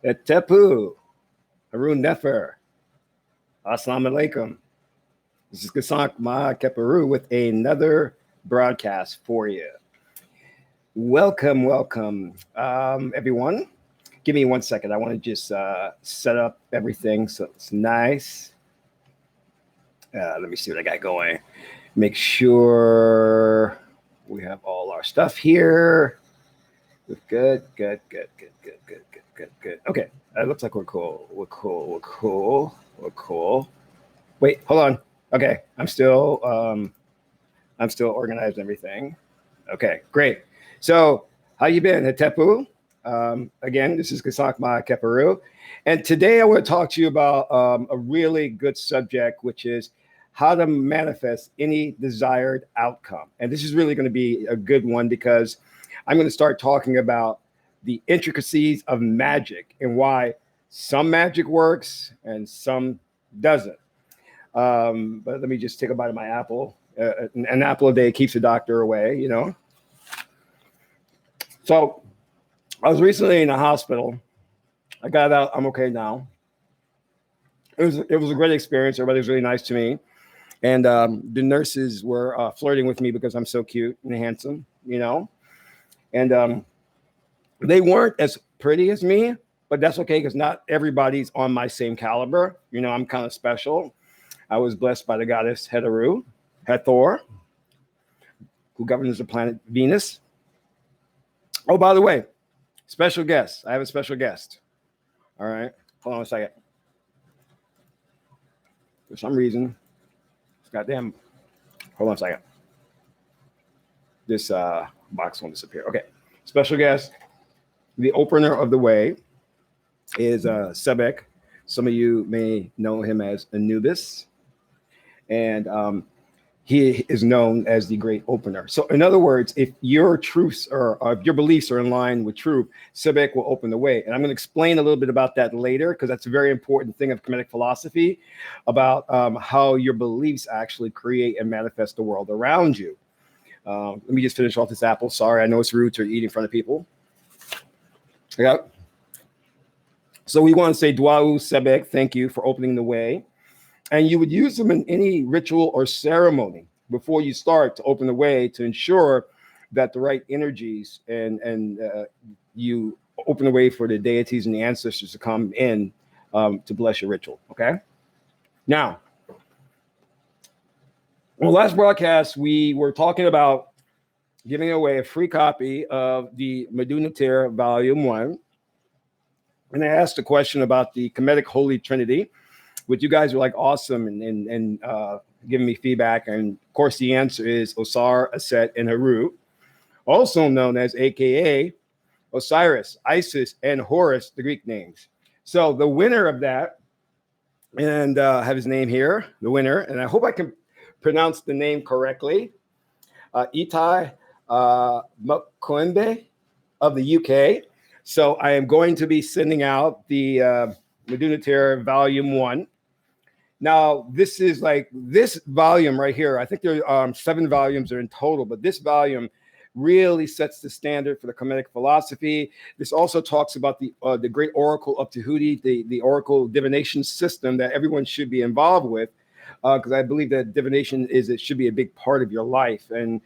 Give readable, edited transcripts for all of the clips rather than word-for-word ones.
Etepu, Harun Nefer, Assalamu alaikum. This is Gasank Ma Keperu with another broadcast for you. Welcome, everyone. Give me 1 second. I want to just set up everything so it's nice. Let me see what I got going. Make sure we have all our stuff here. Good. Okay, it looks like we're cool. Wait, hold on. Okay, I'm still organizing everything. Okay, great. So, how you been, Hetepu? Again, this is Kasakma Keperu, and today I want to talk to you about a really good subject, which is how to manifest any desired outcome. And this is really going to be a good one because I'm going to start talking about the intricacies of magic and why some magic works and some doesn't. But let me just take a bite of my apple. An apple a day keeps the doctor away. So I was recently in the hospital. I got out. I'm okay now. It was a great experience. Everybody was really nice to me, and the nurses were flirting with me because I'm so cute and handsome. And they weren't as pretty as me, but that's okay because not everybody's on my same caliber. I'm kind of special. I was blessed by the goddess Hathor, who governs the planet Venus. Oh, by the way, special guest. I have a special guest. All right. Hold on a second. For some reason, goddamn. Hold on a second. This box won't disappear. Okay. Special guest. The opener of the way is Sebek. Some of you may know him as Anubis. And he is known as the great opener. So in other words, if your truths or if your beliefs are in line with truth, Sebek will open the way. And I'm going to explain a little bit about that later because that's a very important thing of Kemetic philosophy about how your beliefs actually create and manifest the world around you. Let me just finish off this apple. Sorry, I know it's rude to eat in front of people. Yeah. So we want to say Dwau Sebek, thank you for opening the way. And you would use them in any ritual or ceremony before you start to open the way to ensure that the right energies and you open the way for the deities and the ancestors to come in to bless your ritual. Okay. Now, on the last broadcast, we were talking about giving away a free copy of the Medunatir Volume 1. And I asked a question about the Kemetic Holy Trinity, which you guys were like awesome and giving me feedback. And of course, the answer is Osar, Aset, and Haru, also known as AKA Osiris, Isis, and Horus, the Greek names. So the winner of that, and have his name here, the winner, and I hope I can pronounce the name correctly, Itai Mukwembe of the UK. So I am going to be sending out the Medunatir Volume 1. Now, this is like this volume right here. I think there are 7 volumes are in total, but this volume really sets the standard for the Kemetic philosophy. This also talks about the great oracle of Tahuti, the oracle divination system that everyone should be involved with, because I believe that divination it should be a big part of your life. And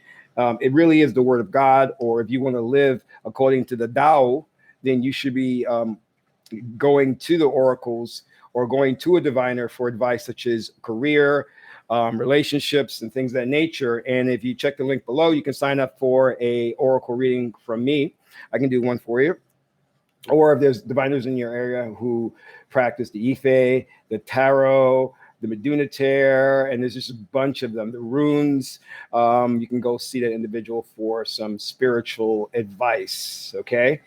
it really is the word of God, or if you want to live according to the Tao, then you should be going to the oracles or going to a diviner for advice such as career, relationships, and things of that nature. And if you check the link below, you can sign up for a oracle reading from me. I can do one for you. Or if there's diviners in your area who practice the Ife, the tarot, the Medunatir, and there's just a bunch of them, the runes, you can go see that individual for some spiritual advice, okay?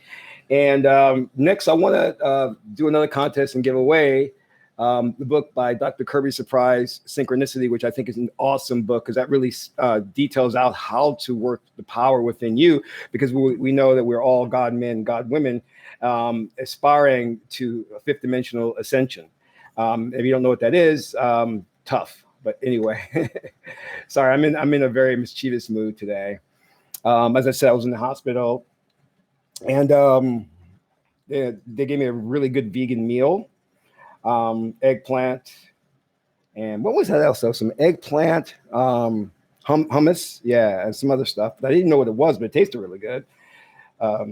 And next, I want to do another contest and give away the book by Dr. Kirby Surprise, Synchronicity, which I think is an awesome book because that really details out how to work the power within you, because we know that we're all God men, God women, aspiring to a fifth dimensional ascension. If you don't know what that is, tough. But anyway, sorry, I'm in a very mischievous mood today. As I said, I was in the hospital, and They gave me a really good vegan meal, eggplant, and what was that else? So some eggplant, hummus, yeah, and some other stuff. I didn't know what it was, but it tasted really good.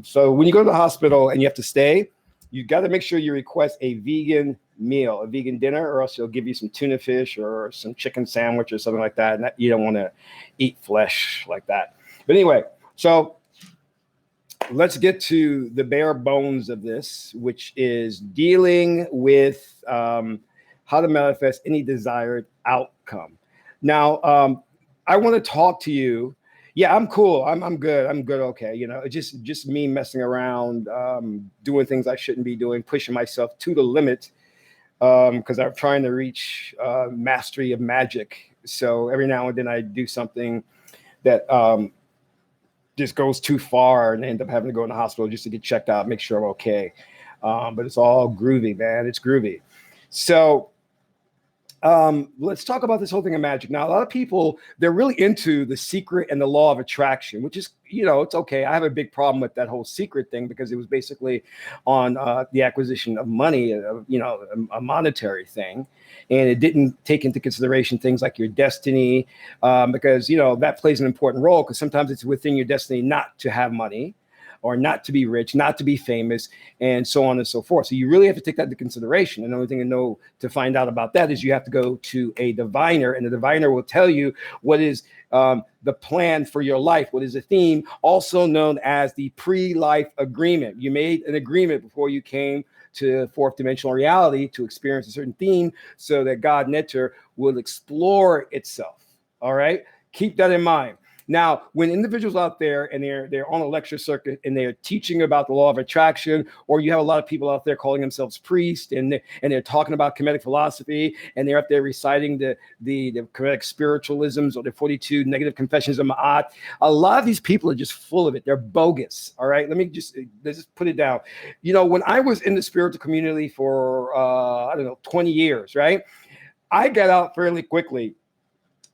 So when you go to the hospital and you have to stay, you got to make sure you request a vegan meal, a vegan dinner, or else they'll give you some tuna fish or some chicken sandwich or something like that. And you don't want to eat flesh like that. But anyway, so let's get to the bare bones of this, which is dealing with how to manifest any desired outcome. Now, I want to talk to you. Yeah, I'm cool. I'm good. I'm good. Okay. You know, just me messing around, doing things I shouldn't be doing, pushing myself to the limit because I'm trying to reach mastery of magic. So every now and then I do something that just goes too far and end up having to go in the hospital just to get checked out, make sure I'm okay. But it's all groovy, man. It's groovy. So let's talk about this whole thing of magic. Now, a lot of people, they're really into the secret and the law of attraction, which is, you know, it's okay. I have a big problem with that whole secret thing because it was basically on the acquisition of money, you know, a monetary thing. And it didn't take into consideration things like your destiny, because, you know, that plays an important role because sometimes it's within your destiny not to have money, or not to be rich, not to be famous, and so on and so forth. So you really have to take that into consideration. And the only thing to know to find out about that is you have to go to a diviner, and the diviner will tell you what is the plan for your life, what is the theme, also known as the pre-life agreement. You made an agreement before you came to fourth dimensional reality to experience a certain theme so that God Netter will explore itself. All right? Keep that in mind. Now, when individuals out there and they're on a lecture circuit and they're teaching about the law of attraction, or you have a lot of people out there calling themselves priests and they're talking about Kemetic philosophy and they're up there reciting the Kemetic spiritualisms or the 42 negative confessions of Ma'at, a lot of these people are just full of it. They're bogus. All right, let's just put it down. You know, when I was in the spiritual community for I don't know 20 years, right? I got out fairly quickly,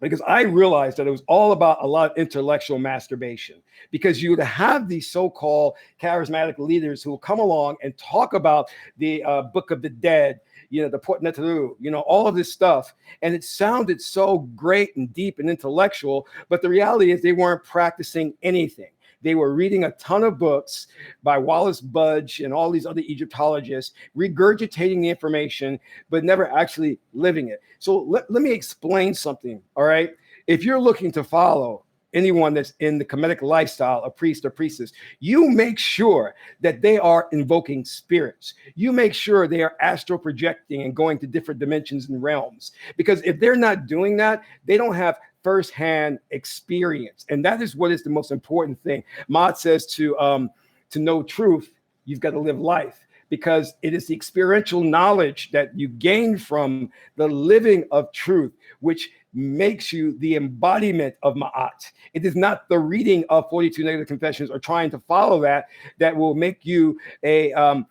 because I realized that it was all about a lot of intellectual masturbation, because you would have these so-called charismatic leaders who will come along and talk about the Book of the Dead, you know, the Port Neteru, you know, all of this stuff. And it sounded so great and deep and intellectual, but the reality is they weren't practicing anything. They were reading a ton of books by Wallace Budge and all these other Egyptologists, regurgitating the information, but never actually living it. So let me explain something, all right? If you're looking to follow anyone that's in the Kemetic lifestyle, a priest or priestess, you make sure that they are invoking spirits. You make sure they are astral projecting and going to different dimensions and realms. Because if they're not doing that, they don't have firsthand experience. And that is what is the most important thing. Ma'at says to know truth, you've got to live life, because it is the experiential knowledge that you gain from the living of truth, which makes you the embodiment of Ma'at. It is not the reading of 42 negative confessions or trying to follow that will make you a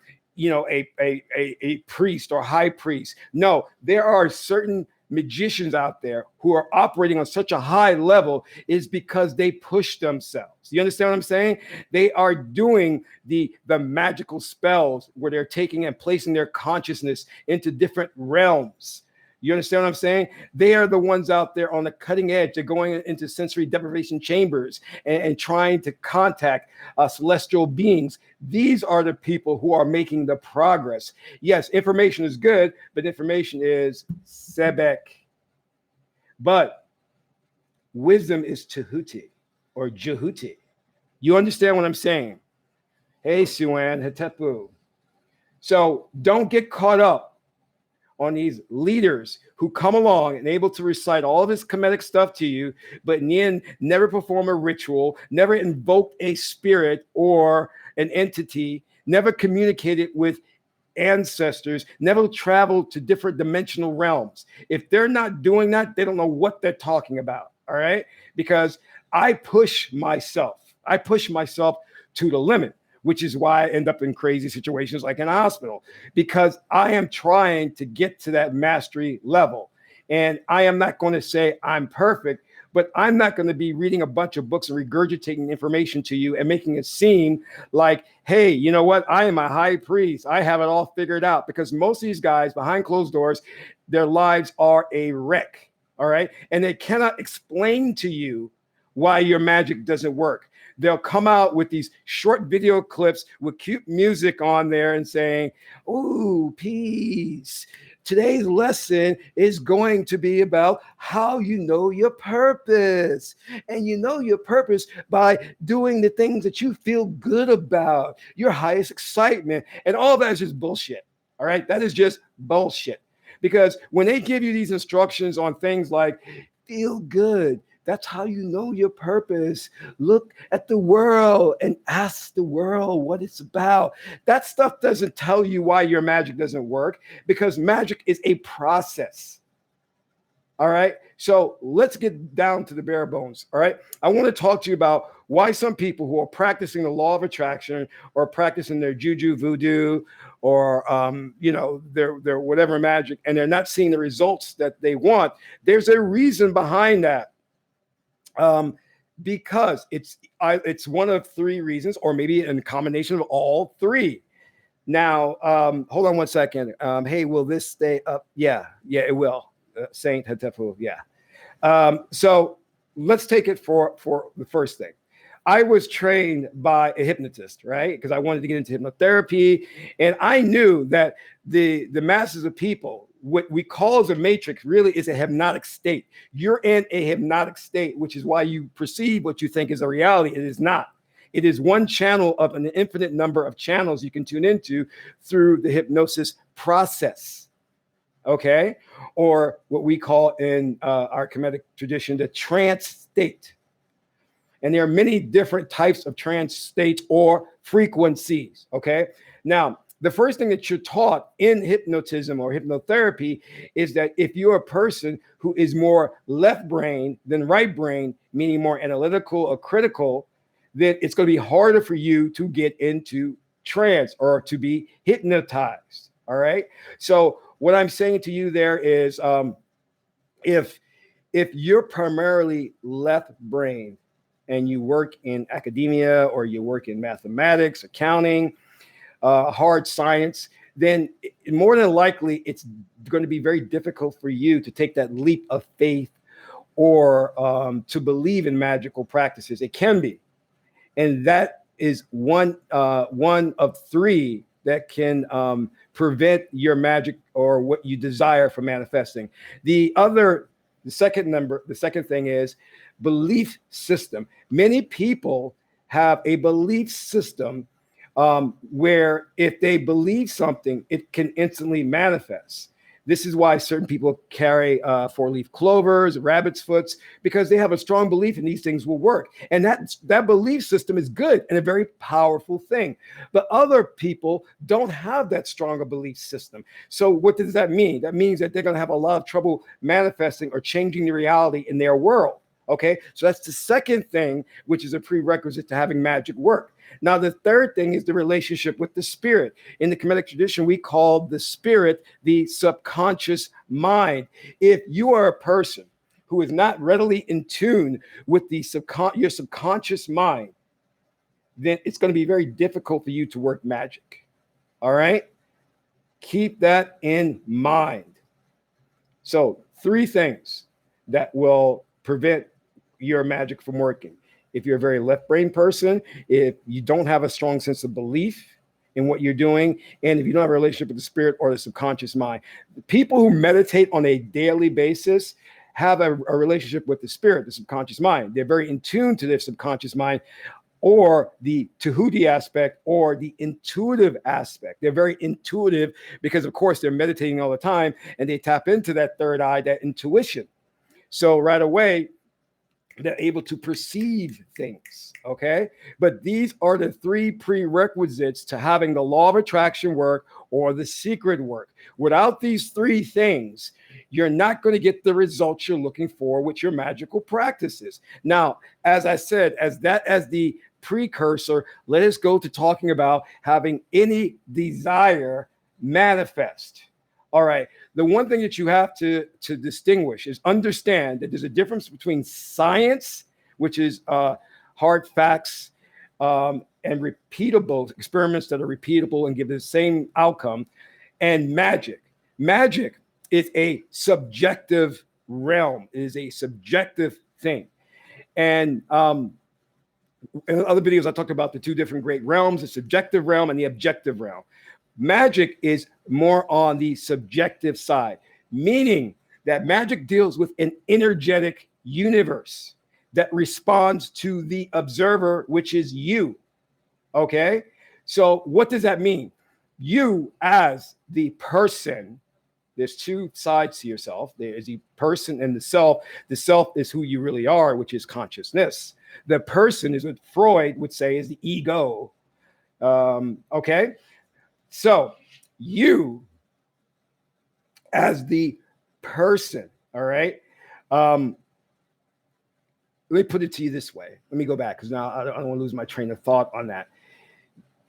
priest or high priest. No, there are certain magicians out there who are operating on such a high level is because they push themselves. You understand what I'm saying? They are doing the magical spells where they're taking and placing their consciousness into different realms. You understand what I'm saying? They are the ones out there on the cutting edge. They're going into sensory deprivation chambers and trying to contact celestial beings. These are the people who are making the progress. Yes, information is good, but information is sebek. But wisdom is Tehuti or Jehuti. You understand what I'm saying? Hey, Suan, Hetepu. So don't get caught up on these leaders who come along and able to recite all this Kemetic stuff to you, but in the end, never perform a ritual, never invoke a spirit or an entity, never communicated with ancestors, never traveled to different dimensional realms. If they're not doing that, they don't know what they're talking about. All right. Because I push myself to the limit, which is why I end up in crazy situations like in a hospital, because I am trying to get to that mastery level. And I am not going to say I'm perfect, but I'm not going to be reading a bunch of books and regurgitating information to you and making it seem like, hey, you know what? I am a high priest. I have it all figured out, because most of these guys behind closed doors, their lives are a wreck. All right. And they cannot explain to you why your magic doesn't work. They'll come out with these short video clips with cute music on there and saying, "Ooh, peace. Today's lesson is going to be about how you know your purpose. And you know your purpose by doing the things that you feel good about, your highest excitement." And all that is just bullshit. All right. That is just bullshit. Because when they give you these instructions on things like feel good, that's how you know your purpose. Look at the world and ask the world what it's about. That stuff doesn't tell you why your magic doesn't work, because magic is a process. All right. So let's get down to the bare bones. All right. I want to talk to you about why some people who are practicing the law of attraction or practicing their juju, voodoo, or their whatever magic, and they're not seeing the results that they want. There's a reason behind that. Because it's one of three reasons, or maybe a combination of all three. Now, hold on one second. Hey, will this stay up? Yeah, it will. Saint Hatefu, yeah. So let's take it for the first thing. I was trained by a hypnotist, right? Because I wanted to get into hypnotherapy, and I knew that the masses of people, what we call as a matrix, really is a hypnotic state. You're in a hypnotic state, which is why you perceive what you think is a reality. It is not. It is one channel of an infinite number of channels you can tune into through the hypnosis process. Okay? Or what we call in our Kemetic tradition, the trance state. And there are many different types of trance states or frequencies. Okay? Now, the first thing that you're taught in hypnotism or hypnotherapy is that if you're a person who is more left brain than right brain, meaning more analytical or critical, then it's going to be harder for you to get into trance or to be hypnotized. All right. So what I'm saying to you there is if you're primarily left brain and you work in academia or you work in mathematics, accounting, hard science, then more than likely it's going to be very difficult for you to take that leap of faith or to believe in magical practices. It can be. And that is one of three that can prevent your magic or what you desire from manifesting. The second thing is belief system. Many people have a belief system where if they believe something, it can instantly manifest. This is why certain people carry four-leaf clovers, rabbit's foots, because they have a strong belief in these things will work. And that belief system is good and a very powerful thing. But other people don't have that stronger belief system. So what does that mean? That means that they're going to have a lot of trouble manifesting or changing the reality in their world. Okay, so that's the second thing, which is a prerequisite to having magic work. Now, the third thing is the relationship with the spirit. In the Kemetic tradition, we call the spirit the subconscious mind. If you are a person who is not readily in tune with your subconscious mind, then it's going to be very difficult for you to work magic. All right? Keep that in mind. So, three things that will prevent your magic from working. If you're a very left brain person, if you don't have a strong sense of belief in what you're doing, and if you don't have a relationship with the spirit or the subconscious mind. The people who meditate on a daily basis have a relationship with the spirit, the subconscious mind. They're very in tune to their subconscious mind, or the Tahuti aspect, or the intuitive aspect. They're very intuitive because, of course, they're meditating all the time, and they tap into that third eye, that intuition. So right away, they're able to perceive things, okay? But these are the three prerequisites to having the law of attraction work or the secret work. Without these three things, you're not going to get the results you're looking for with your magical practices. Now, as I said, as the precursor, let us go to talking about having any desire manifest. All right. The one thing that you have to distinguish is understand that there's a difference between science, which is hard facts and repeatable experiments that are repeatable and give the same outcome, and magic. Magic is a subjective realm. It is a subjective thing. And in other videos, I talked about the two different great realms, the subjective realm and the objective realm. Magic is more on the subjective side, meaning that magic deals with an energetic universe that responds to the observer, which is you. Okay? So what does that mean? You as the person, there's two sides to yourself. There is the person and the self. The self is who you really are, which is consciousness. The person is what Freud would say is the ego. Okay? So you as the person, all right? Let me put it to you this way. Let me go back because now I don't want to lose my train of thought on that.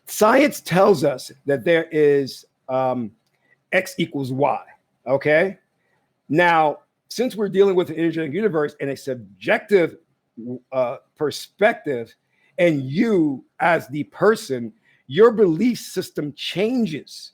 Science tells us that there is X equals Y, okay? Now, since we're dealing with an energetic universe and a subjective perspective, and you as the person, your belief system changes.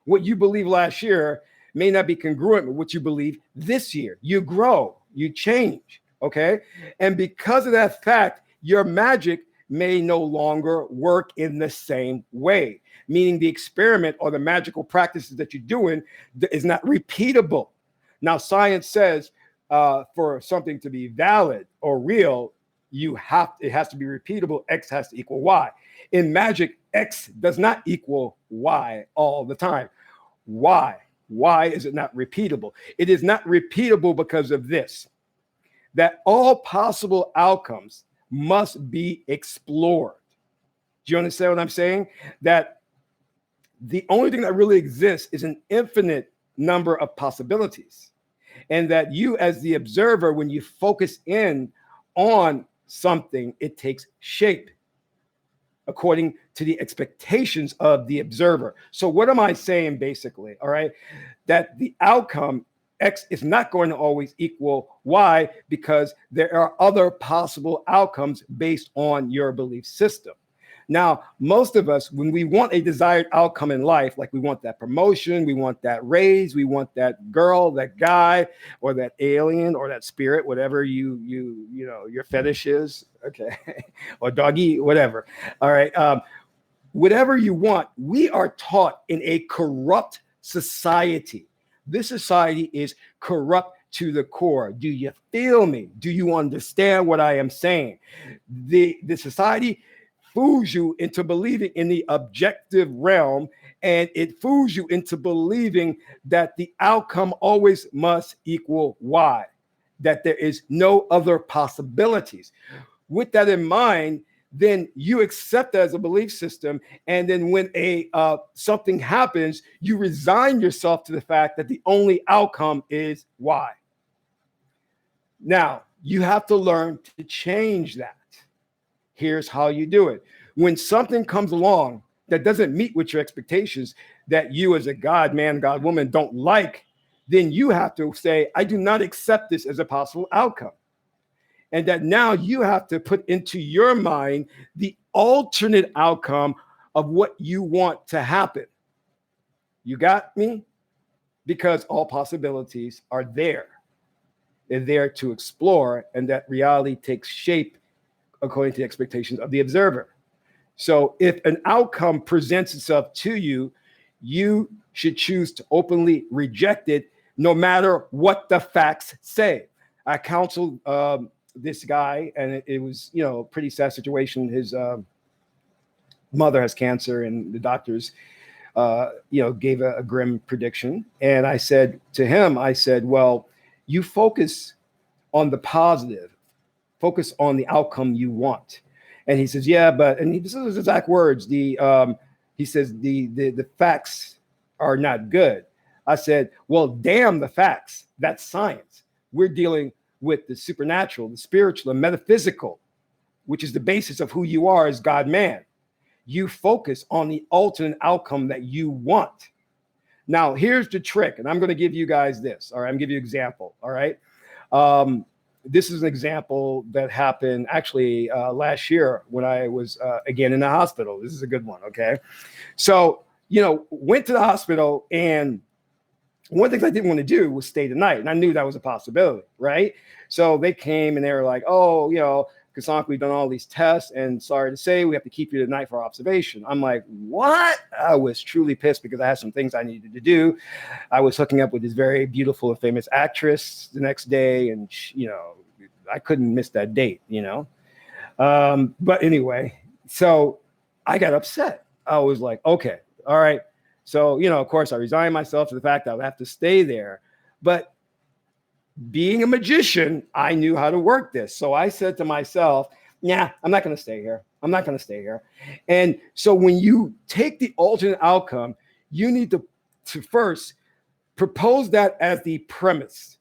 What you believe last year may not be congruent with what you believe this year. You grow, you change, okay? And because of that fact, your magic may no longer work in the same way, meaning the experiment or the magical practices that you're doing is not repeatable. Now, science says for something to be valid or real, it has to be repeatable. X has to equal Y. In magic, X does not equal Y all the time. Why? Why is it not repeatable? It is not repeatable because of this, that all possible outcomes must be explored. Do you understand what I'm saying? That the only thing that really exists is an infinite number of possibilities. And that you as the observer, when you focus in on something, it takes shape according to the expectations of the observer. So what am I saying basically? All right, that the outcome X is not going to always equal Y because there are other possible outcomes based on your belief system. Now, most of us, when we want a desired outcome in life, like we want that promotion, we want that raise, we want that girl, that guy, or that alien, or that spirit, whatever you know your fetish is, okay, or doggy, whatever. All right, whatever you want, we are taught in a corrupt society. This society is corrupt to the core. Do you feel me? Do you understand what I am saying? The society fools you into believing in the objective realm, and it fools you into believing that the outcome always must equal Y, that there is no other possibilities. With that in mind, then you accept that as a belief system, and then when something happens, you resign yourself to the fact that the only outcome is Y. Now, you have to learn to change that. Here's how you do it. When something comes along that doesn't meet with your expectations, that you as a God man, God woman don't like, then you have to say, I do not accept this as a possible outcome. And that now you have to put into your mind the alternate outcome of what you want to happen. You got me? Because all possibilities are there. They're there to explore, and that reality takes shape according to the expectations of the observer. So if an outcome presents itself to you, you should choose to openly reject it, no matter what the facts say. I counseled this guy, and it was, a pretty sad situation. His mother has cancer, and the doctors, gave a grim prediction. And I said to him, well, you focus on the positive. Focus on the outcome you want. And he says, yeah, and this is his exact words. He says the facts are not good. I said, well, damn the facts. That's science. We're dealing with the supernatural, the spiritual, and metaphysical, which is the basis of who you are as God man. You focus on the ultimate outcome that you want. Now, here's the trick, and I'm going to give you guys this. All right, I'm going to give you an example. All right. Um, this is an example that happened actually last year when I was again in the hospital. This is a good one. Okay. So, went to the hospital, and one of the things I didn't want to do was stay the night. And I knew that was a possibility. Right. So they came and they were like, oh, Kasank, we've done all these tests, and sorry to say, we have to keep you tonight for observation. I'm like, what? I was truly pissed because I had some things I needed to do. I was hooking up with this very beautiful and famous actress the next day, and I couldn't miss that date. But anyway, so I got upset. I was like, okay, all right. So of course, I resigned myself to the fact that I would have to stay there, but being a magician, I knew how to work this. So I said to myself, yeah, I'm not going to stay here. I'm not going to stay here. And so when you take the alternate outcome, you need to first propose that as the premise,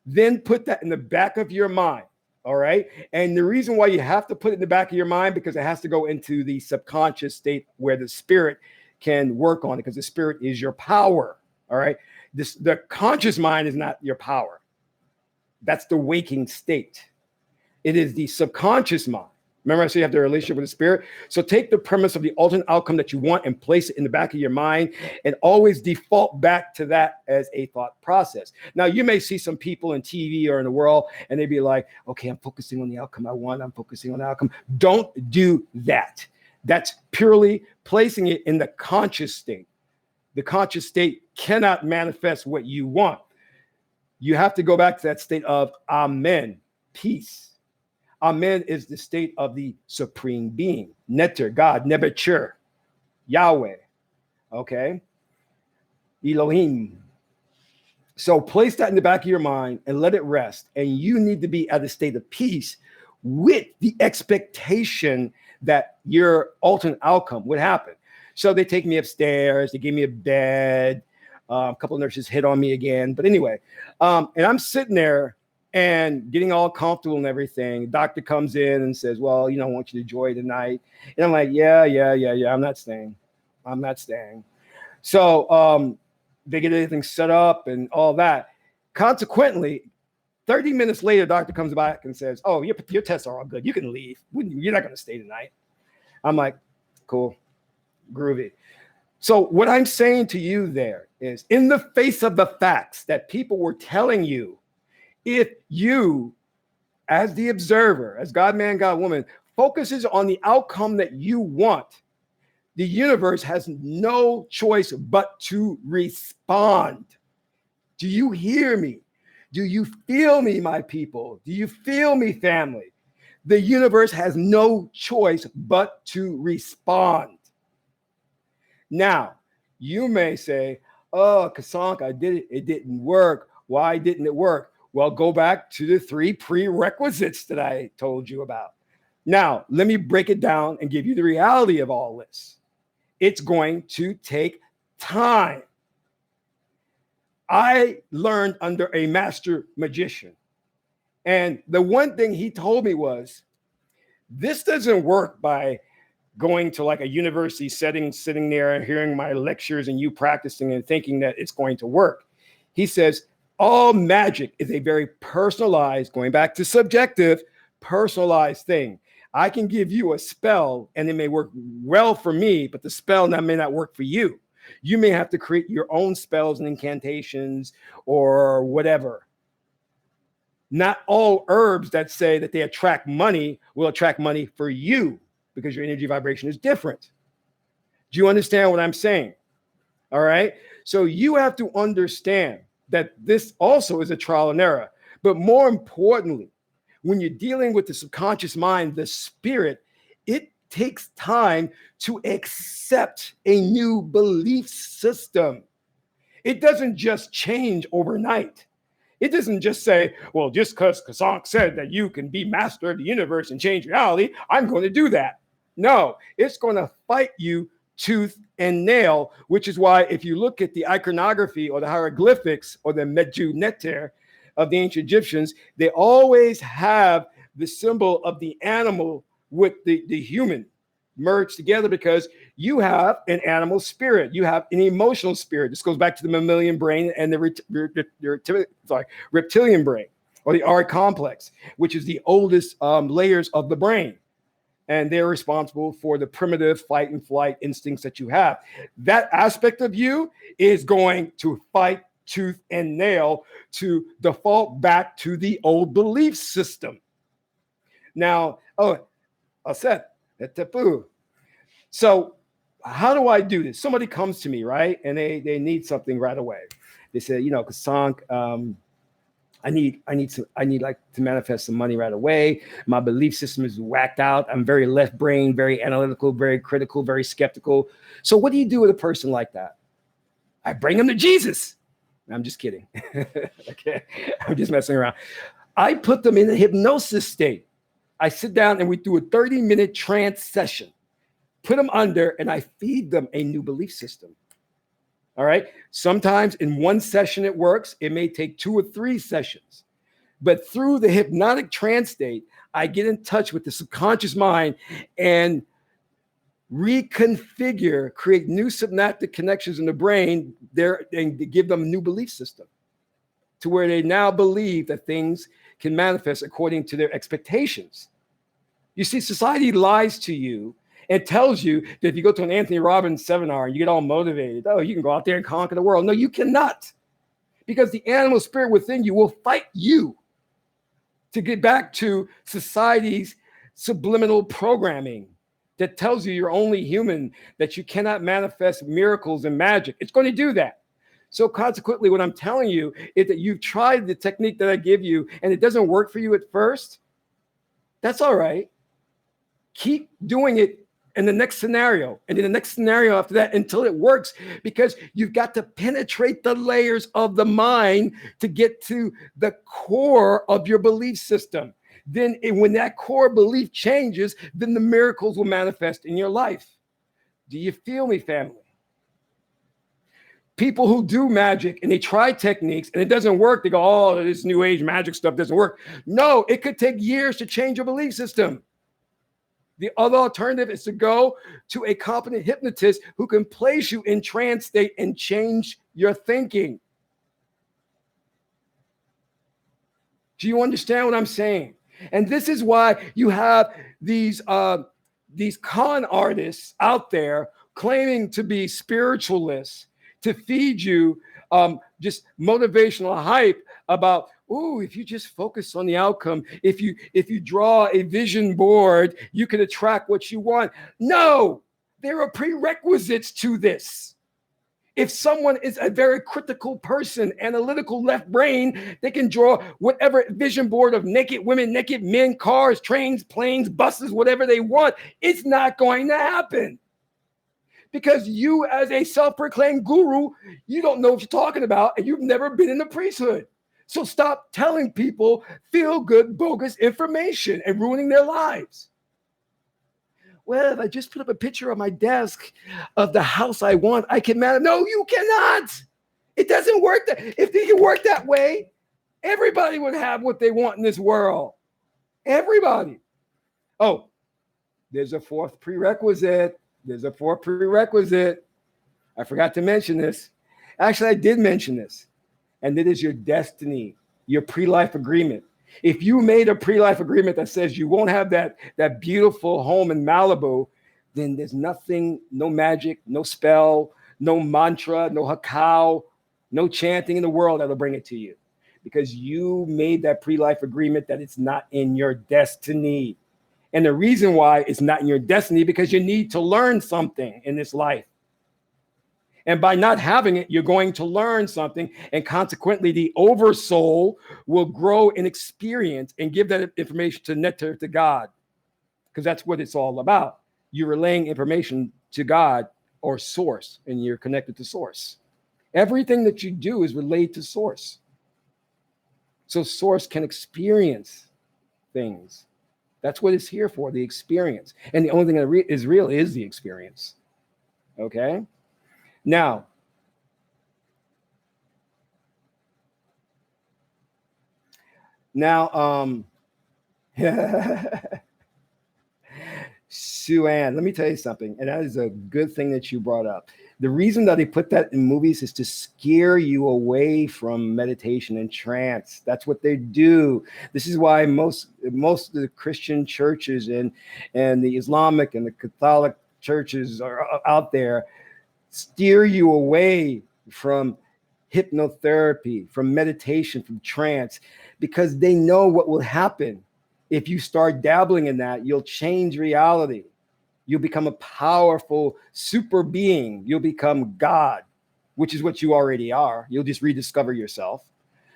then put that in the back of your mind. All right. And the reason why you have to put it in the back of your mind, because it has to go into the subconscious state where the spirit can work on it, because the spirit is your power. All right. The conscious mind is not your power. That's the waking state. It is the subconscious mind. Remember, I said you have the relationship with the spirit. So take the premise of the alternate outcome that you want and place it in the back of your mind, and always default back to that as a thought process. Now, you may see some people in TV or in the world, and they'd be like, okay, I'm focusing on the outcome I want. I'm focusing on the outcome. Don't do that. That's purely placing it in the conscious state. The conscious state cannot manifest what you want. You have to go back to that state of Amen, peace. Amen is the state of the supreme being, Neter, God, Nebuchadnezzar, Yahweh, okay? Elohim. So place that in the back of your mind and let it rest. And you need to be at a state of peace with the expectation that your alternate outcome would happen. So they take me upstairs, they gave me a bed. A couple of nurses hit on me again. But anyway, and I'm sitting there and getting all comfortable and everything. The doctor comes in and says, well, I want you to enjoy tonight. And I'm like, yeah. I'm not staying. So they get everything set up and all that. Consequently, 30 minutes later, doctor comes back and says, oh, your tests are all good. You can leave. You're not going to stay tonight. I'm like, cool, groovy. So what I'm saying to you there is, in the face of the facts that people were telling you, if you, as the observer, as God, man, God, woman, focuses on the outcome that you want, the universe has no choice but to respond. Do you hear me? Do you feel me, my people? Do you feel me, family? The universe has no choice but to respond. Now, you may say, oh, Kasank, I did it. It didn't work. Why didn't it work? Well, go back to the 3 prerequisites that I told you about. Now, let me break it down and give you the reality of all this. It's going to take time. I learned under a master magician. And the one thing he told me was, this doesn't work by going to like a university setting, sitting there and hearing my lectures and you practicing and thinking that it's going to work. He says, all magic is a very personalized, going back to subjective, personalized thing. I can give you a spell and it may work well for me, but the spell now may not work for you. You may have to create your own spells and incantations or whatever. Not all herbs that say that they attract money will attract money for you, because your energy vibration is different. Do you understand what I'm saying? All right. So you have to understand that this also is a trial and error. But more importantly, when you're dealing with the subconscious mind, the spirit, it takes time to accept a new belief system. It doesn't just change overnight. It doesn't just say, well, just because Kasank said that you can be master of the universe and change reality, I'm going to do that. No, it's going to fight you tooth and nail, which is why if you look at the iconography or the hieroglyphics or the Medju Neter of the ancient Egyptians, they always have the symbol of the animal with the human. merged together because you have an animal spirit, you have an emotional spirit. This goes back to the mammalian brain and the reptilian brain, or the R complex, which is the oldest layers of the brain. And they're responsible for the primitive fight and flight instincts that you have. That aspect of you is going to fight tooth and nail to default back to the old belief system. Now, I said, so how do I do this? Somebody comes to me, right? And they need something right away. They say, Kasank, I need like to manifest some money right away. My belief system is whacked out. I'm very left brain, very analytical, very critical, very skeptical. So what do you do with a person like that? I bring them to Jesus. I'm just kidding. Okay. I'm just messing around. I put them in a hypnosis state. I sit down and we do a 30-minute trance session, put them under, and I feed them a new belief system. All right. Sometimes in one session it works. It may take 2 or 3 sessions. But through the hypnotic trance state, I get in touch with the subconscious mind and reconfigure, create new synaptic connections in the brain there, and give them a new belief system to where they now believe that things can manifest according to their expectations. You see, society lies to you and tells you that if you go to an Anthony Robbins seminar and you get all motivated, you can go out there and conquer the world. No, you cannot. Because the animal spirit within you will fight you to get back to society's subliminal programming that tells you you're only human, that you cannot manifest miracles and magic. It's going to do that. So consequently, what I'm telling you is that you've tried the technique that I give you and it doesn't work for you at first. That's all right. Keep doing it in the next scenario, and then the next scenario after that until it works, because you've got to penetrate the layers of the mind to get to the core of your belief system. Then when that core belief changes, then the miracles will manifest in your life. Do you feel me, family? People who do magic and they try techniques and it doesn't work, they go, this new age magic stuff doesn't work. No, it could take years to change your belief system. The other alternative is to go to a competent hypnotist who can place you in trance state and change your thinking. Do you understand what I'm saying? And this is why you have these con artists out there claiming to be spiritualists to feed you just motivational hype about, if you just focus on the outcome, if you draw a vision board, you can attract what you want. No, there are prerequisites to this. If someone is a very critical person, analytical left brain, they can draw whatever vision board of naked women, naked men, cars, trains, planes, buses, whatever they want. It's not going to happen. Because you, as a self-proclaimed guru, you don't know what you're talking about, and you've never been in the priesthood. So stop telling people feel-good, bogus information and ruining their lives. Well, if I just put up a picture on my desk of the house I want, I can manage. No, you cannot. It doesn't work. If it could work that way, everybody would have what they want in this world. Everybody. Oh, there's a fourth prerequisite. I forgot to mention this. Actually, I did mention this. And it is your destiny, your pre-life agreement. If you made a pre-life agreement that says you won't have that beautiful home in Malibu, then there's nothing, no magic, no spell, no mantra, no hakao, no chanting in the world that'll bring it to you. Because you made that pre-life agreement that it's not in your destiny. And the reason why it's not in your destiny, because you need to learn something in this life. And by not having it, you're going to learn something. And consequently, the oversoul will grow in experience and give that information to nectar to God. Because that's what it's all about. You're relaying information to God or source, and you're connected to source. Everything that you do is relayed to source. So source can experience things. That's what it's here for, the experience. And the only thing that is real is the experience. Okay? Now, Sue Ann, let me tell you something, and that is a good thing that you brought up. The reason that they put that in movies is to scare you away from meditation and trance. That's what they do. This is why most of the Christian churches and the Islamic and the Catholic churches are out there steer you away from hypnotherapy, from meditation, from trance, because they know what will happen. If you start dabbling in that, you'll change reality. You'll become a powerful super being. You'll become God, which is what you already are. You'll just rediscover yourself.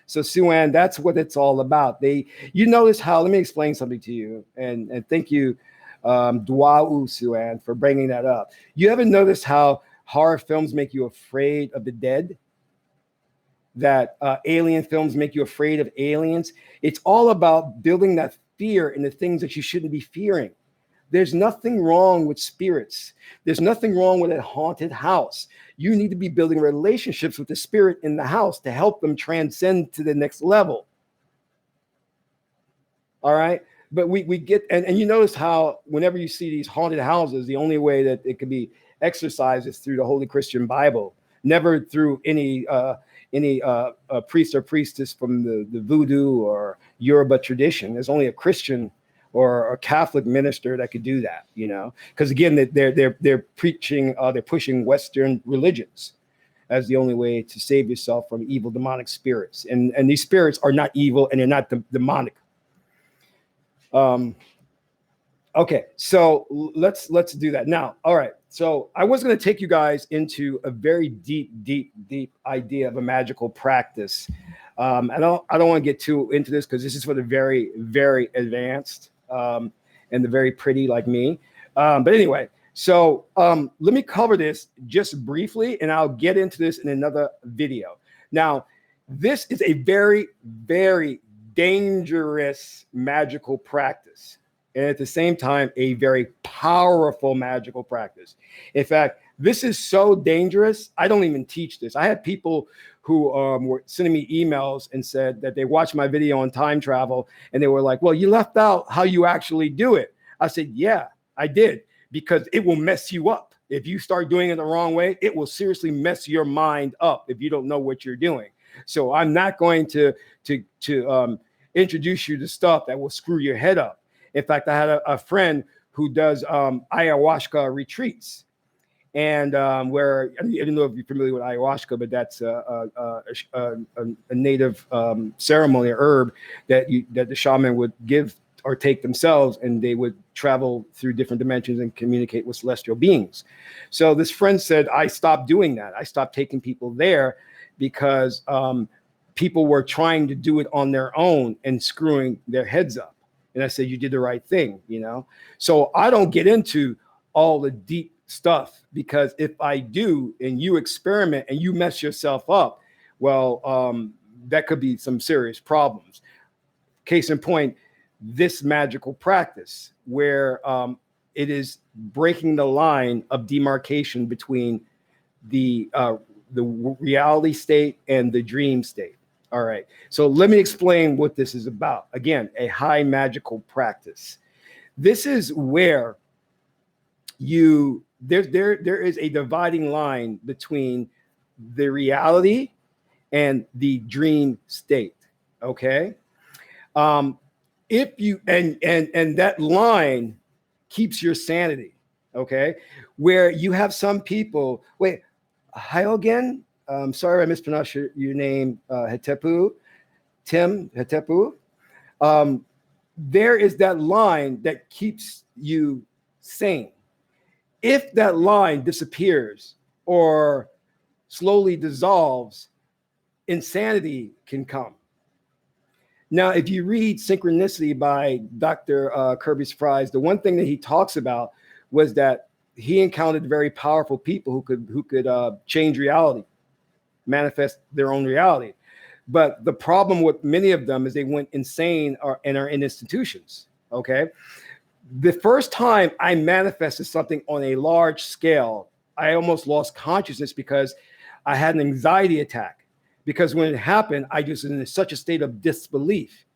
So, Sue Ann, that's what it's all about. You notice how, let me explain something to you, and thank you, Duau Sue Ann, for bringing that up. You ever notice how horror films make you afraid of the dead? That alien films make you afraid of aliens? It's all about building that fear in the things that you shouldn't be fearing. There's nothing wrong with spirits. There's nothing wrong with a haunted house. You need to be building relationships with the spirit in the house to help them transcend to the next level. All right. But we get, and you notice how whenever you see these haunted houses, the only way that it can be exorcised is through the Holy Christian Bible, never through any priest or priestess from the voodoo or Yoruba tradition. There's only a Christian or a Catholic minister that could do that, because again, they're preaching, they're pushing Western religions as the only way to save yourself from evil demonic spirits. And these spirits are not evil and they're not demonic. Okay, so let's do that now. All right. So I was going to take you guys into a very deep idea of a magical practice. I don't want to get too into this because this is for the very, very advanced and the very pretty like me. But anyway, so let me cover this just briefly, and I'll get into this in another video. Now, this is a very, very dangerous magical practice, and at the same time, a very powerful magical practice. In fact, this is so dangerous, I don't even teach this. I had people who were sending me emails and said that they watched my video on time travel, and they were like, well, you left out how you actually do it. I said, yeah, I did, because it will mess you up. If you start doing it the wrong way, it will seriously mess your mind up if you don't know what you're doing. So I'm not going to introduce you to stuff that will screw your head up. In fact, I had a friend who does ayahuasca retreats, and where I don't know if you're familiar with ayahuasca, but that's a native ceremony, herb that the shaman would give or take themselves, and they would travel through different dimensions and communicate with celestial beings. So this friend said, I stopped doing that. I stopped taking people there because people were trying to do it on their own and screwing their heads up. And I said, you did the right thing, So I don't get into all the deep stuff, because if I do and you experiment and you mess yourself up, well, that could be some serious problems. Case in point, this magical practice where it is breaking the line of demarcation between the reality state and the dream state. All right. So let me explain what this is about. Again, a high magical practice. This is where there is a dividing line between the reality and the dream state. Okay. If you and that line keeps your sanity. Okay. Where you have some people, wait, hi again. Sorry, I mispronounced your name, Hetepu, Tim Hetepu. There is that line that keeps you sane. If that line disappears or slowly dissolves, insanity can come. Now, if you read Synchronicity by Dr. Kirby Fries, the one thing that he talks about was that he encountered very powerful people who could change reality, manifest their own reality. But the problem with many of them is they went insane and are in institutions. Okay. The first time I manifested something on a large scale, I almost lost consciousness because I had an anxiety attack. Because when it happened, I just was in such a state of disbelief.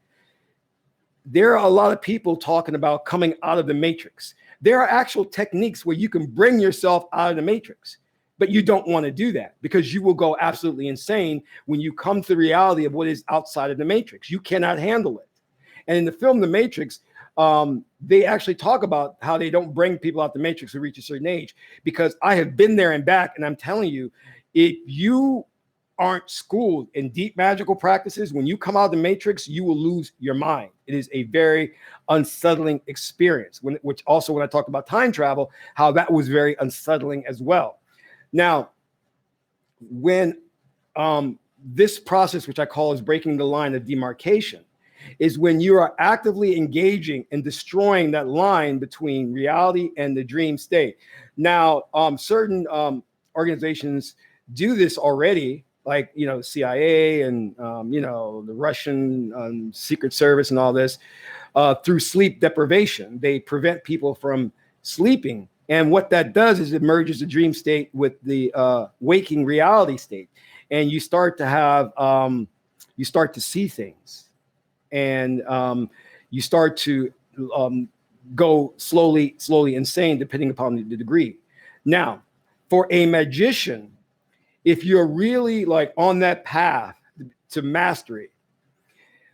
there are a lot of people talking about coming out of the matrix. There are actual techniques where you can bring yourself out of the matrix, but you don't want to do that because you will go absolutely insane when you come to the reality of what is outside of the matrix. You cannot handle it. And in the film The Matrix, they actually talk about how they don't bring people out the matrix who reach a certain age, because I have been there and back, and I'm telling you, if you aren't schooled in deep magical practices, when you come out of the matrix, you will lose your mind. It is a very unsettling experience, which also when I talked about time travel, how that was very unsettling as well. Now, when this process, which I call is breaking the line of demarcation, is when you are actively engaging and destroying that line between reality and the dream state. Now, certain organizations do this already, like, you know, CIA and, you know, the Russian Secret Service and all this, through sleep deprivation. They prevent people from sleeping. And what that does is it merges the dream state with the waking reality state. And you start to have, you start to see things. And you start to go slowly insane, depending upon the degree. Now, for a magician, if you're really like on that path to mastery,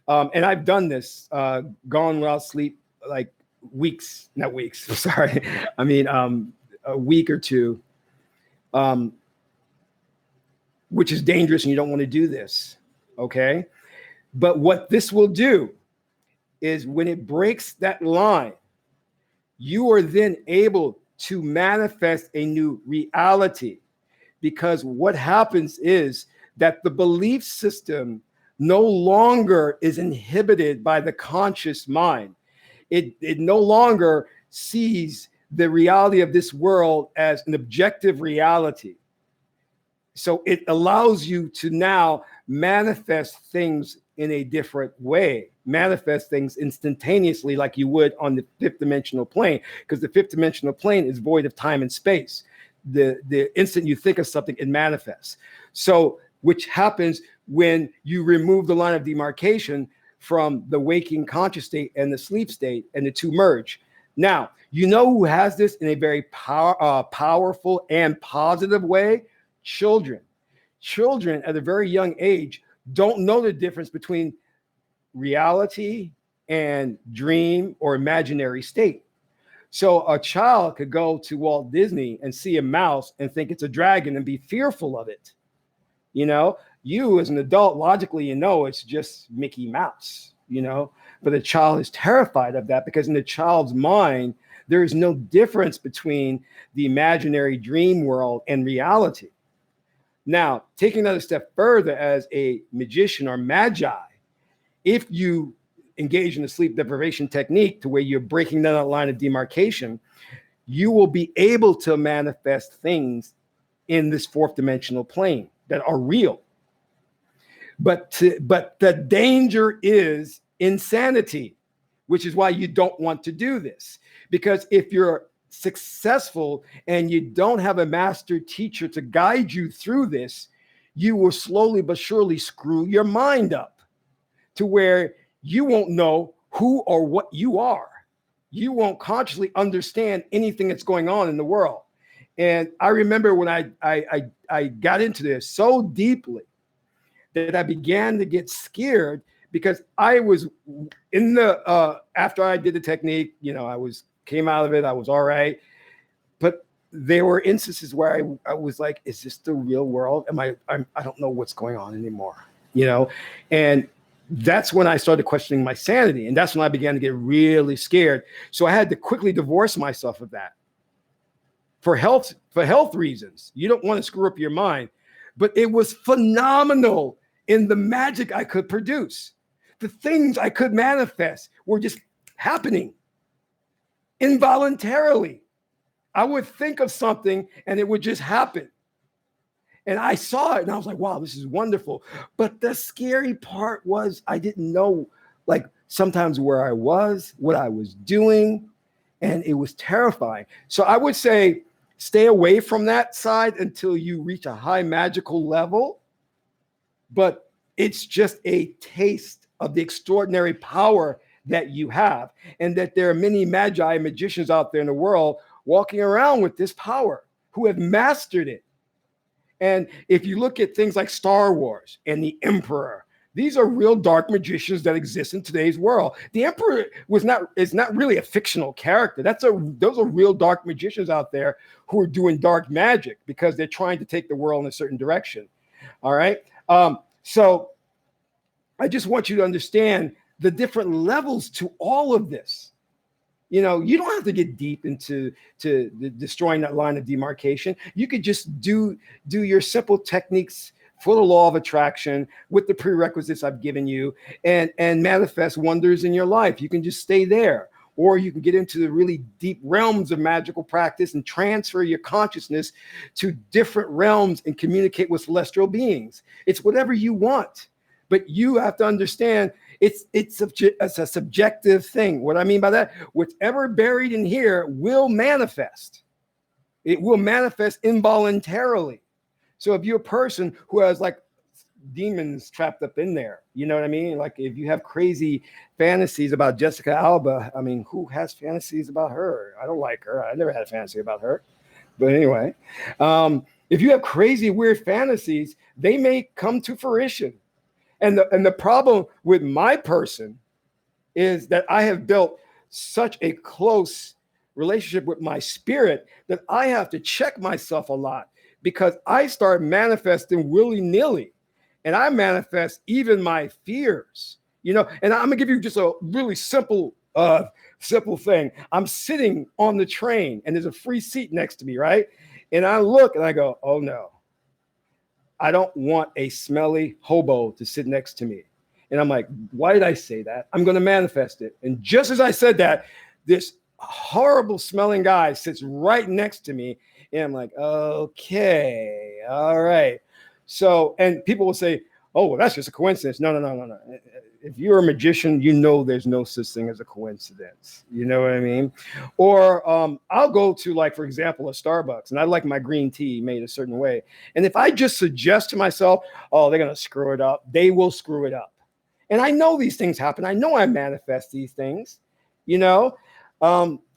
and I've done this, gone without sleep, like not weeks, sorry. I mean, a week or two, which is dangerous and you don't want to do this, okay? But what this will do is when it breaks that line, you are then able to manifest a new reality, because what happens is that the belief system no longer is inhibited by the conscious mind. It no longer sees the reality of this world as an objective reality. So it allows you to now manifest things in a different way, manifest things instantaneously like you would on the fifth dimensional plane, because the fifth dimensional plane is void of time and space. The instant you think of something, it manifests. So, which happens when you remove the line of demarcation from the waking conscious state and the sleep state, and the two merge. Now, you know who has this in a very powerful and positive way? Children. Children at a very young age don't know the difference between reality and dream or imaginary state. So a child could go to Walt Disney and see a mouse and think it's a dragon and be fearful of it. You know, you as an adult, logically, you know, it's just Mickey Mouse, you know, but the child is terrified of that, because in the child's mind, there is no difference between the imaginary dream world and reality. Now, taking another step further, as a magician or magi, if you engage in the sleep deprivation technique to where you're breaking that line of demarcation, you will be able to manifest things in this fourth dimensional plane that are real. But the danger is insanity, which is why you don't want to do this. Because if you're successful and you don't have a master teacher to guide you through this, you will slowly but surely screw your mind up to where you won't know who or what you are. You won't consciously understand anything that's going on in the world. And I remember when I got into this so deeply that I began to get scared, because I was in the after I did the technique, you know, came out of it, I was all right. But there were instances where I was like, is this the real world? I don't know what's going on anymore, you know? And that's when I started questioning my sanity. And that's when I began to get really scared. So I had to quickly divorce myself of that for health reasons. You don't want to screw up your mind. But it was phenomenal in the magic I could produce. The things I could manifest were just happening involuntarily. I would think of something and it would just happen. And I saw it and I was like, wow, this is wonderful. But the scary part was I didn't know, like, sometimes where I was, what I was doing, and it was terrifying. So I would say stay away from that side until you reach a high magical level. But it's just a taste of the extraordinary power that you have, and that there are many magi magicians out there in the world walking around with this power who have mastered it. And if you look at things like Star Wars and the Emperor, these are real dark magicians that exist in today's world. The Emperor is not really a fictional character. Those are real dark magicians out there who are doing dark magic because they're trying to take the world in a certain direction. All right. So I just want you to understand the different levels to all of this. You don't have to get deep into destroying that line of demarcation. You could just do your simple techniques for the law of attraction with the prerequisites I've given you and manifest wonders in your life. You can just stay there, or you can get into the really deep realms of magical practice and transfer your consciousness to different realms and communicate with celestial beings. It's whatever you want, but you have to understand it's a subjective thing. What I mean by that, whatever buried in here will manifest. It will manifest involuntarily. So if you're a person who has like demons trapped up in there, you know what I mean? Like if you have crazy fantasies about Jessica Alba, I mean, who has fantasies about her? I don't like her. I never had a fantasy about her. But anyway, if you have crazy, weird fantasies, they may come to fruition. And the problem with my person is that I have built such a close relationship with my spirit that I have to check myself a lot, because I start manifesting willy-nilly, and I manifest even my fears, and I'm gonna give you just a really simple thing. I'm sitting on the train and there's a free seat next to me, right? And I look and I go, oh no, I don't want a smelly hobo to sit next to me. And I'm like, why did I say that? I'm going to manifest it. And just as I said that, this horrible smelling guy sits right next to me. And I'm like, okay, all right. So, and people will say, oh, well, that's just a coincidence. No. If you're a magician, there's no such thing as a coincidence. You know what I mean? Or I'll go to, like, for example, a Starbucks, and I like my green tea made a certain way. And if I just suggest to myself, oh, they're going to screw it up, they will screw it up. And I know these things happen. I know I manifest these things,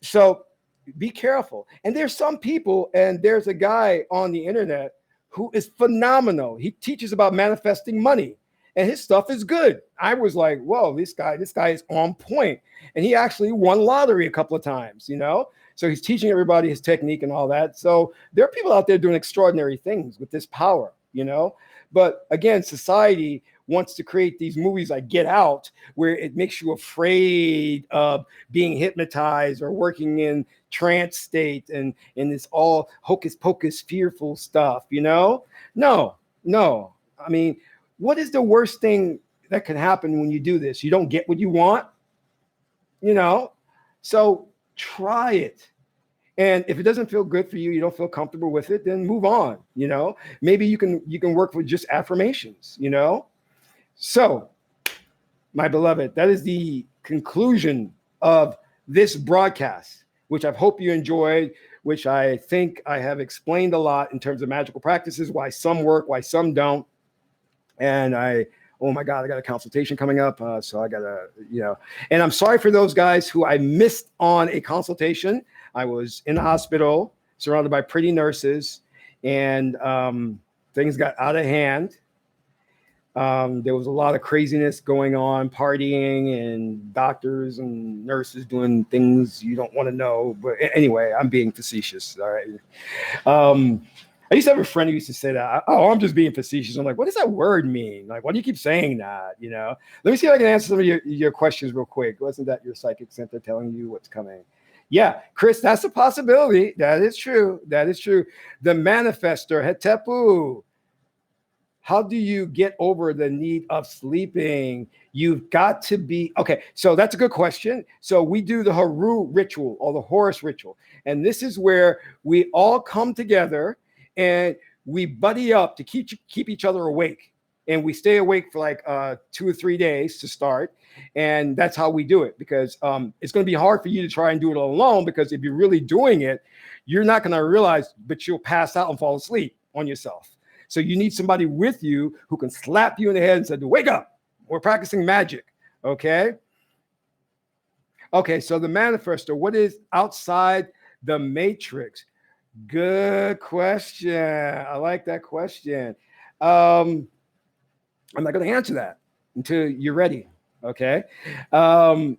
So be careful. And there's some people, and there's a guy on the internet who is phenomenal. He teaches about manifesting money, and his stuff is good. I was like, whoa, this guy is on point. And he actually won lottery a couple of times, So he's teaching everybody his technique and all that. So there are people out there doing extraordinary things with this power, But again, society wants to create these movies like Get Out, where it makes you afraid of being hypnotized or working in trance state and this all hocus pocus fearful stuff, No. I mean, what is the worst thing that can happen when you do this? You don't get what you want, So try it. And if it doesn't feel good for you, you don't feel comfortable with it, then move on, Maybe you can work with just affirmations, So, my beloved, that is the conclusion of this broadcast, which I hope you enjoyed, which I think I have explained a lot in terms of magical practices, why some work, why some don't. And oh my God, I got a consultation coming up. So I got to, and I'm sorry for those guys who I missed on a consultation. I was in the hospital surrounded by pretty nurses, and things got out of hand. There was a lot of craziness going on, partying, and doctors and nurses doing things you don't want to know. But anyway, I'm being facetious. All right. I used to have a friend who used to say that, oh, I'm just being facetious. I'm like, what does that word mean? Like, why do you keep saying that? Let me see if I can answer some of your questions real quick. Wasn't that your psychic center telling you what's coming? Yeah, Chris, that's a possibility. That is true. The manifester, Hetepu. How do you get over the need of sleeping? You've got to be, okay, so that's a good question. So we do the Haru ritual, or the Horus ritual. And this is where we all come together and we buddy up to keep each other awake. And we stay awake for like 2 or 3 days to start. And that's how we do it, because it's going to be hard for you to try and do it alone, because if you're really doing it, you're not going to realize, but you'll pass out and fall asleep on yourself. So you need somebody with you who can slap you in the head and say, wake up, we're practicing magic, okay? Okay, so the manifestor, what is outside the matrix? Good question. I like that question. I'm not going to answer that until you're ready. Okay. Um,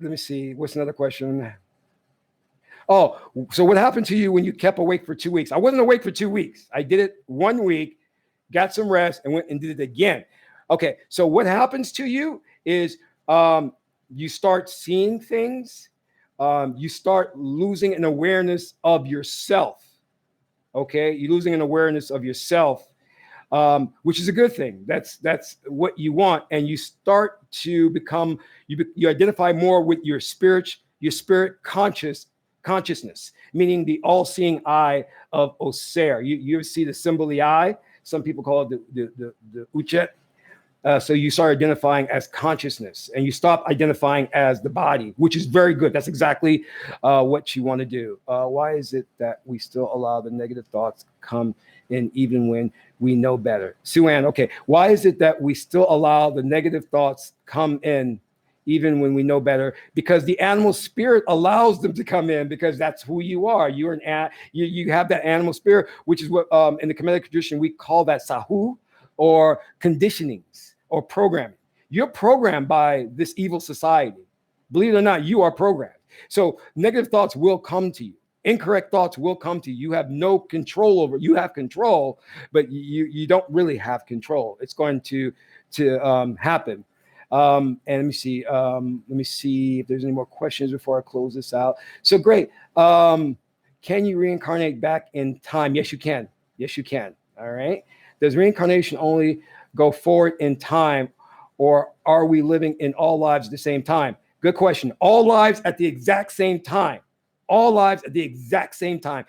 let me see. What's another question? Oh, so what happened to you when you kept awake for 2 weeks? I wasn't awake for 2 weeks. I did it 1 week, got some rest, and went and did it again. Okay, so what happens to you is you start seeing things, you start losing an awareness of yourself. Okay, you're losing an awareness of yourself, which is a good thing. That's what you want, and you start to become you identify more with your spirit consciousness, meaning the all-seeing eye of Osir. You see the symbol of the eye. Some people call it the Uchet. So you start identifying as consciousness, and you stop identifying as the body, which is very good. That's exactly what you want to do. Why is it that we still allow the negative thoughts come in even when we know better? Sue-Ann, okay. Why is it that we still allow the negative thoughts come in even when we know better? Because the animal spirit allows them to come in, because that's who you are. You're you have that animal spirit, which is what in the Kemetic tradition we call that sahu, or conditionings, or programming. You're programmed by this evil society. Believe it or not, you are programmed. So negative thoughts will come to you. Incorrect thoughts will come to you. You have no control over. You have control, but you don't really have control. It's going to happen. And let me see. Let me see if there's any more questions before I close this out. So great. Can you reincarnate back in time? Yes, you can. Yes, you can. All right. Does reincarnation only go forward in time, or are we living in all lives at the same time? Good question. All lives at the exact same time. All lives at the exact same time.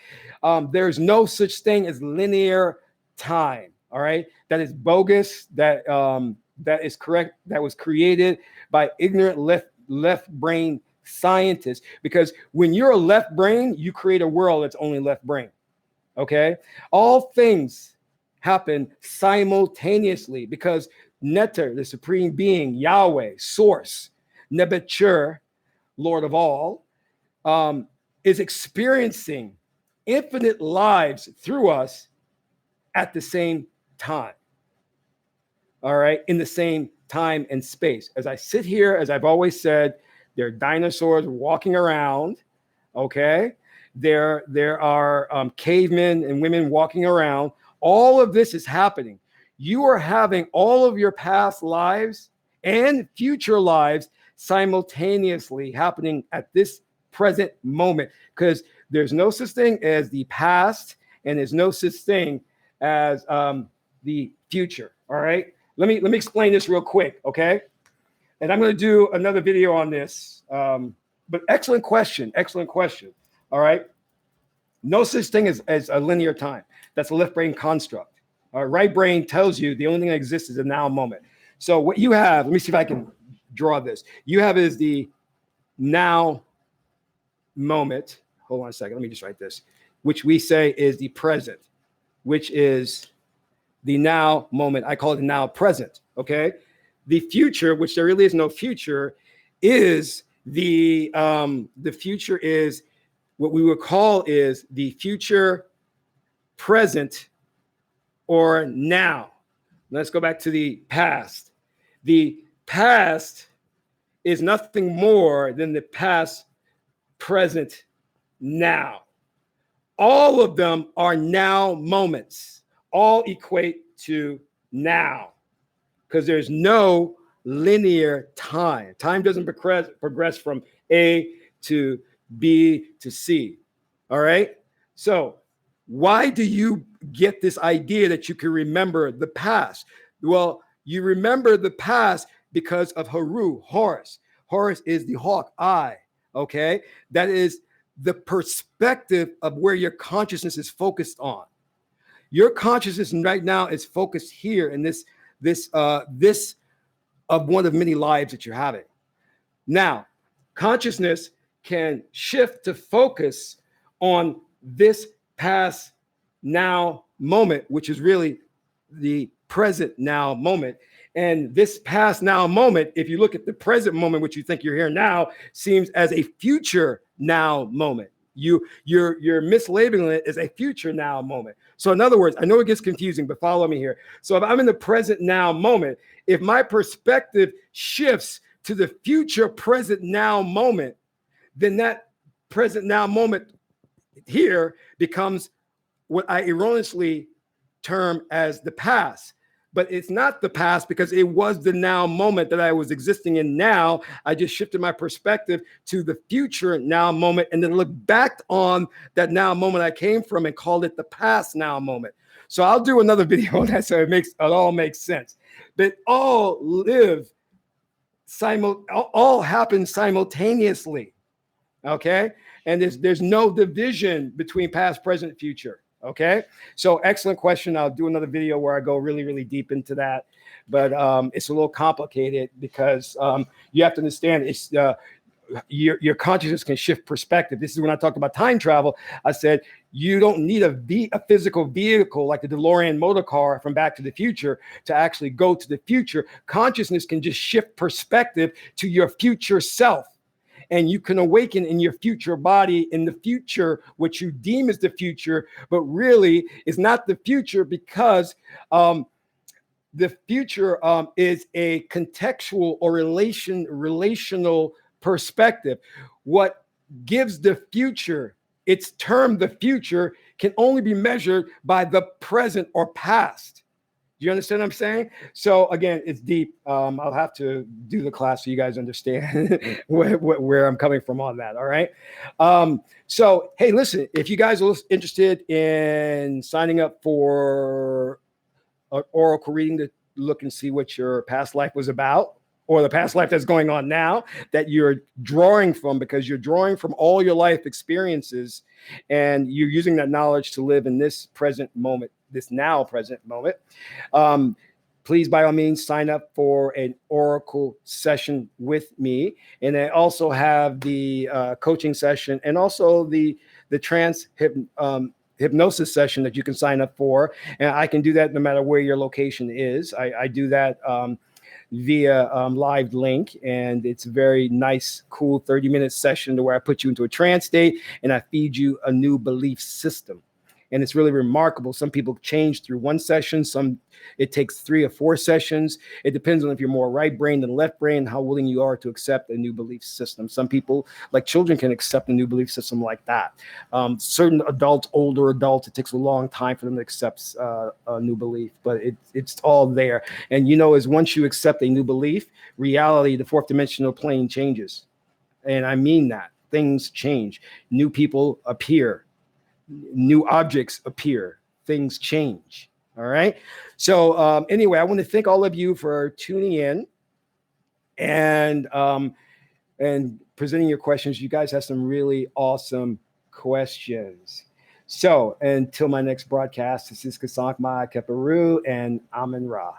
There's no such thing as linear time. All right. That is bogus. That is correct. That was created by ignorant left brain scientists. Because when you're a left brain, you create a world that's only left brain. Okay. All things happen simultaneously because Neter, the supreme being, Yahweh, source, Nebuchadnezzar, Lord of all, is experiencing infinite lives through us at the same time. All right, in the same time and space. As I sit here, as I've always said, there are dinosaurs walking around. Okay, there are cavemen and women walking around. All of this is happening. You are having all of your past lives and future lives simultaneously happening at this present moment, because there's no such thing as the past, and there's no such thing as the future. All right. Let me explain this real quick, okay? And I'm going to do another video on this. But excellent question. Excellent question. All right. No such thing as a linear time. That's a left brain construct. Our right brain tells you the only thing that exists is a now moment. So what you have, let me see if I can draw this. You have is the now moment. Hold on a second. Let me just write this, which we say is the present, which is the now moment. I call it the now present. Okay. The future, which there really is no future, is the future is what we would call is the future present or now. Let's go back to the past. The past is nothing more than the past, present, now. All of them are now moments. All equate to now, because there's no linear time. Time doesn't progress from A to B to C. All right. So why do you get this idea that you can remember the past? Well, you remember the past because of Haru, Horus. Horus is the hawk eye. Okay. That is the perspective of where your consciousness is focused on. Your consciousness right now is focused here in this of one of many lives that you're having. Now, consciousness can shift to focus on this past now moment, which is really the present now moment. And this past now moment, if you look at the present moment, which you think you're here now, seems as a future now moment. You're mislabeling it as a future now moment. So in other words, I know it gets confusing, but follow me here. So if I'm in the present now moment, if my perspective shifts to the future present now moment, then that present now moment here becomes what I erroneously term as the past. But it's not the past because it was the now moment that I was existing in now. I just shifted my perspective to the future now moment and then look back on that now moment I came from and called it the past now moment. So I'll do another video on that so it all makes sense. But all happen simultaneously. Okay. And there's no division between past, present, future. Okay. So excellent question. I'll do another video where I go really, really deep into that. But it's a little complicated because you have to understand it's your consciousness can shift perspective. This is when I talked about time travel. I said, you don't need a physical vehicle like the DeLorean motor car from Back to the Future to actually go to the future. Consciousness can just shift perspective to your future self. And you can awaken in your future body in the future, which you deem as the future, but really is not the future because the future is a contextual or relational perspective. What gives the future its term, the future, can only be measured by the present or past. Do you understand what I'm saying? So again, it's deep. I'll have to do the class so you guys understand where I'm coming from on that. All right. So, hey, listen, if you guys are interested in signing up for an oracle reading to look and see what your past life was about, or the past life that's going on now that you're drawing from, because you're drawing from all your life experiences and you're using that knowledge to live in this present moment, this now present moment. Please, by all means, sign up for an oracle session with me. And I also have the coaching session and also the trance hypnosis session that you can sign up for. And I can do that no matter where your location is. I do that via live link, and it's a very nice, cool 30-minute session to where I put you into a trance state and I feed you a new belief system. And it's really remarkable. Some people change through one session. Some, it takes 3 or 4 sessions. It depends on if you're more right brain than left brain, how willing you are to accept a new belief system. Some people, like children, can accept a new belief system like that. Certain adults, older adults, it takes a long time for them to accept a new belief, but it's all there. And as once you accept a new belief, reality, the 4th dimensional plane changes. And I mean that. Things change. New people appear. New objects appear, things change. All right. So anyway, I want to thank all of you for tuning in and presenting your questions. You guys have some really awesome questions. So until my next broadcast, this is Kasank Ma Keparu and Amen Ra.